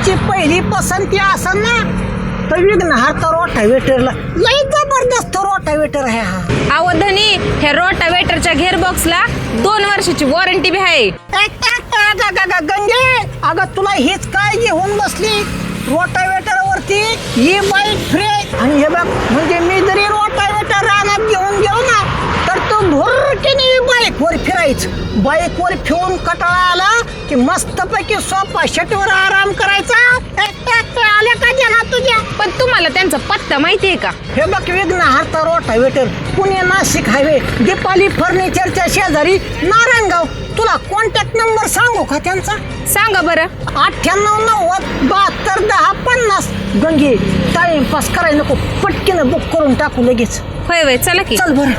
तुमची पहिली पसंती असेल ना तर विघ्नहर्ता रोटावेटरला लई जबरदस्त रोटावेटर आहे हा. अहो धनी, हे रोटावेटरच्या घेरबॉक्सला 2 वर्षाची वॉरंटी बी आहे. गंगे अगं तुला हेच काय घेऊन बसली रोटावेटर वरती ही बाईक फ्री. आणि हे बघ म्हणजे मी जरी रोटावेटर रानात घेऊन गेलो ना तर तो भुरकीने बाईक वर फिरायचं. बाईक वर फिरून कटाळा आला की मस्तपैकी सोफा शेटवर आराम करायचा. आल्या का जना तुझ्या? पण तुम्हाला त्यांचा पत्ता माहितीये का? हे बघ विघ्नहर्ता रोटावेटर, पुणे नाशिक हायवे, दीपाली फर्निचरच्या शेजारी, नारायणगाव. तुला कॉन्टॅक्ट नंबर सांगू का त्यांचा? सांगा बरं. 9890721050. गंगे टाइमपास करायला नको, पटकीनं बुक करून टाकू लगेच. होय वय, चला की. चल बरं.